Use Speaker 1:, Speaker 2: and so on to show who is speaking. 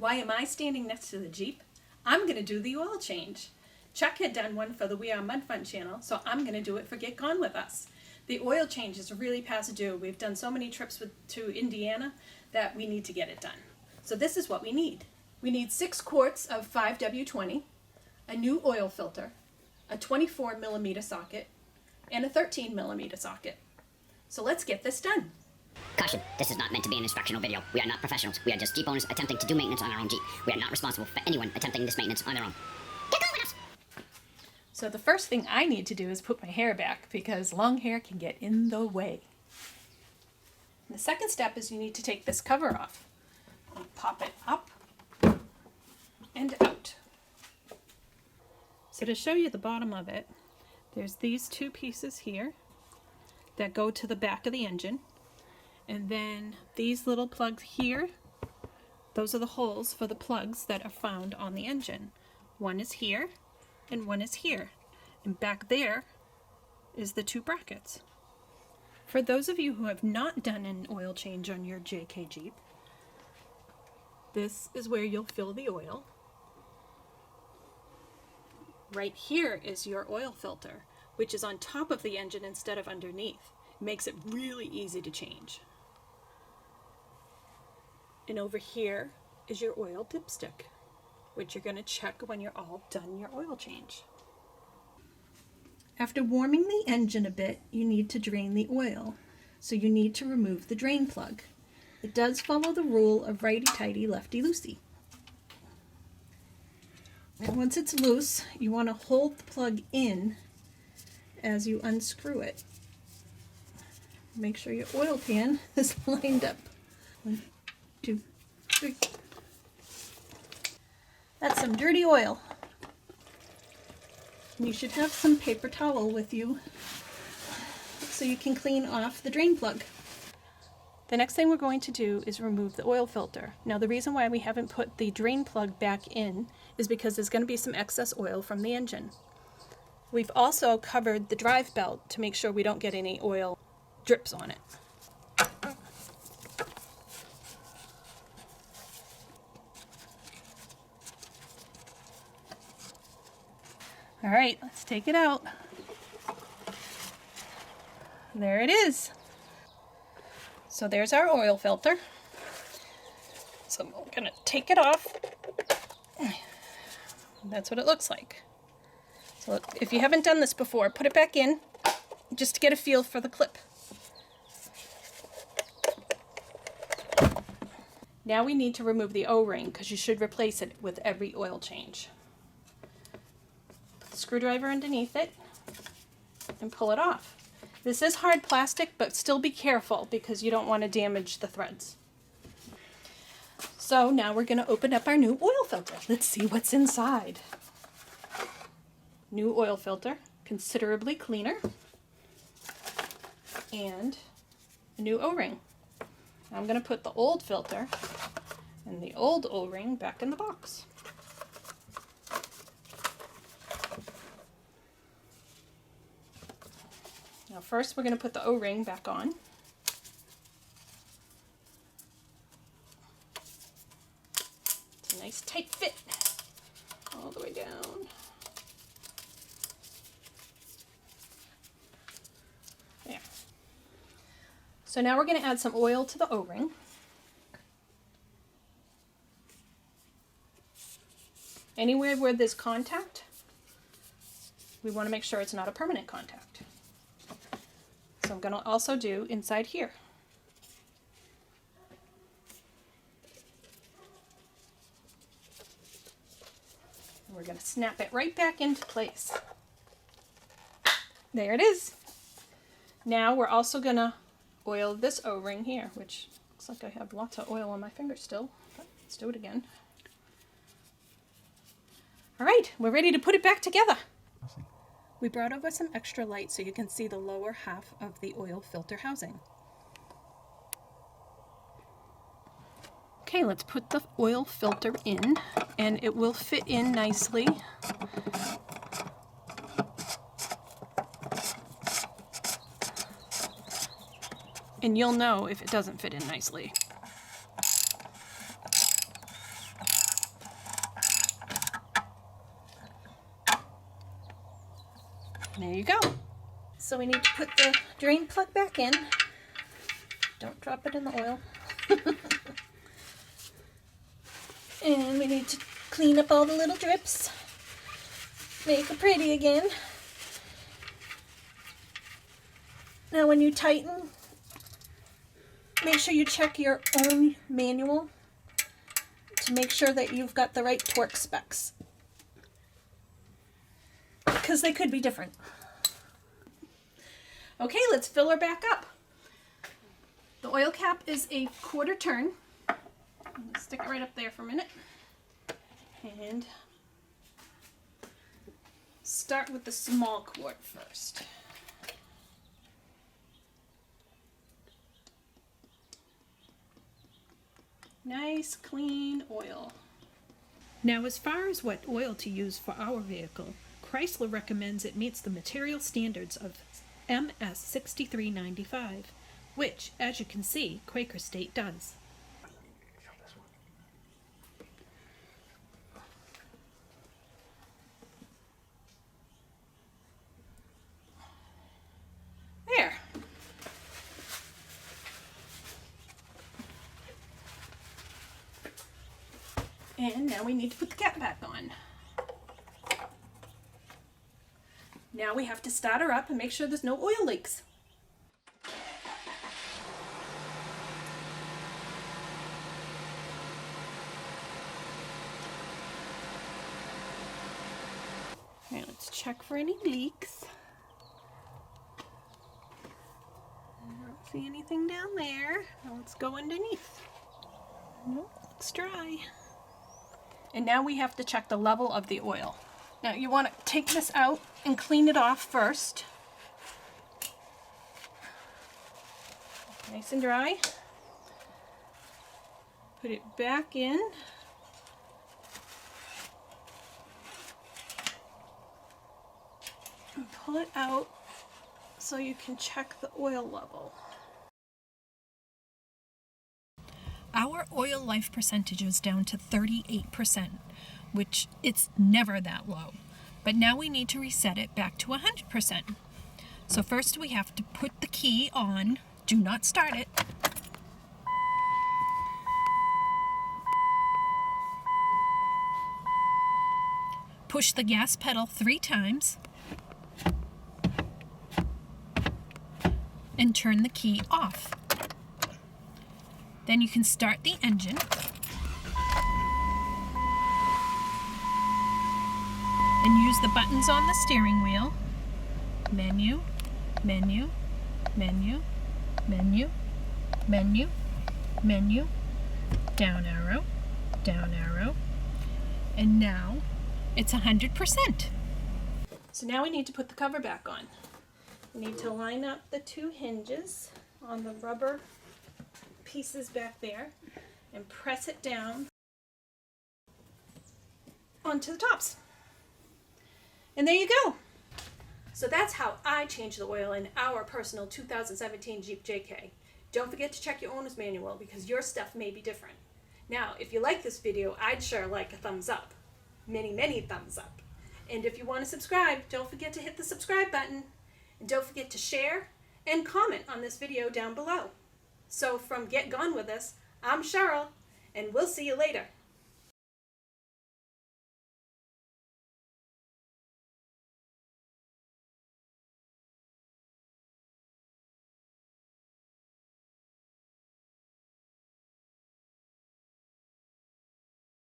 Speaker 1: Why am I standing next to the Jeep? I'm going to do the oil change. Chuck had done one for the We Are Mud Fun channel, so I'm going to do it for Get Gone With Us. The oil change is really past due. We've done so many trips to Indiana that we need to get it done. So this is what we need. We need 6 quarts of 5W20, a new oil filter, a 24mm socket, and a 13mm socket. So let's get this done.
Speaker 2: Caution, this is not meant to be an instructional video. We are not professionals. We are just Jeep owners attempting to do maintenance on our own Jeep. We are not responsible for anyone attempting this maintenance on their own. Get going with us!
Speaker 1: So the first thing I need to do is put my hair back because long hair can get in the way. And the second step is you need to take this cover off. You pop it up and out. So to show you the bottom of it, there's these 2 pieces here that go to the back of the engine. And then these little plugs here, those are the holes for the plugs that are found on the engine. One is here and one is here. And back there is the 2 brackets. For those of you who have not done an oil change on your JK Jeep, this is where you'll fill the oil. Right here is your oil filter, which is on top of the engine instead of underneath. It makes it really easy to change. And over here is your oil dipstick, which you're going to check when you're all done your oil change. After warming the engine a bit, you need to drain the oil. So you need to remove the drain plug. It does follow the rule of righty-tighty, lefty-loosey. And once it's loose, you want to hold the plug in as you unscrew it. Make sure your oil pan is lined up. 1, 2, 3. That's some dirty oil. And you should have some paper towel with you so you can clean off the drain plug. The next thing we're going to do is remove the oil filter. Now the reason why we haven't put the drain plug back in is because there's going to be some excess oil from the engine. We've also covered the drive belt to make sure we don't get any oil drips on it. All right, let's take it out. There it is. So there's our oil filter. So I'm going to take it off. That's what it looks like. So if you haven't done this before, put it back in just to get a feel for the clip. Now we need to remove the O-ring because you should replace it with every oil change. Put the screwdriver underneath it and pull it off. This is hard plastic, but still be careful because you don't want to damage the threads. So now we're going to open up our new oil filter. Let's see what's inside. New oil filter, considerably cleaner, and a new O-ring. I'm going to put the old filter and the old O-ring back in the box. Now first we're going to put the O-ring back on. It's a nice tight fit all the way down. There. So now we're going to add some oil to the O-ring. Anywhere where there's contact, we want to make sure it's not a permanent contact. So I'm going to also do inside here. And we're going to snap it right back into place. There it is. Now we're also going to oil this O-ring here, which looks like I have lots of oil on my finger still. But let's do it again. All right, we're ready to put it back together. We brought over some extra light so you can see the lower half of the oil filter housing. Okay, let's put the oil filter in, and it will fit in nicely. And you'll know if it doesn't fit in nicely. There you go. So we need to put the drain plug back in. Don't drop it in the oil. And we need to clean up all the little drips. Make it pretty again. Now when you tighten, make sure you check your own manual to make sure that you've got the right torque specs, because they could be different. Okay, let's fill her back up. The oil cap is a 1/4 turn. I'm going to stick it right up there for a minute. And start with the small quart first. Nice clean oil. Now, as far as what oil to use for our vehicle, Chrysler recommends it meets the material standards of MS 6395, which, as you can see, Quaker State does. There. And now we need to put the cap back on. Now we have to start her up and make sure there's no oil leaks. Now let's check for any leaks. I don't see anything down there. Now let's go underneath. Nope, looks dry. And now we have to check the level of the oil. Now you want to take this out and clean it off first. Nice and dry. Put it back in. And pull it out so you can check the oil level. Our oil life percentage is down to 38%, which it's never that low. But now we need to reset it back to 100%. So first we have to put the key on. Do not start it. Push the gas pedal 3 times. And turn the key off. Then you can start the engine. And use the buttons on the steering wheel. Menu, menu, menu, menu, menu, menu, down arrow, down arrow. And now it's 100%. So now we need to put the cover back on. We need to line up the 2 hinges on the rubber pieces back there and press it down onto the tops. And there you go. So that's how I change the oil in our personal 2017 Jeep JK. Don't forget to check your owner's manual because your stuff may be different. Now, if you like this video, I'd sure like a thumbs up. Many, many thumbs up. And if you want to subscribe, don't forget to hit the subscribe button. And don't forget to share and comment on this video down below. So from Get Gone With Us, I'm Cheryl, and we'll see you later.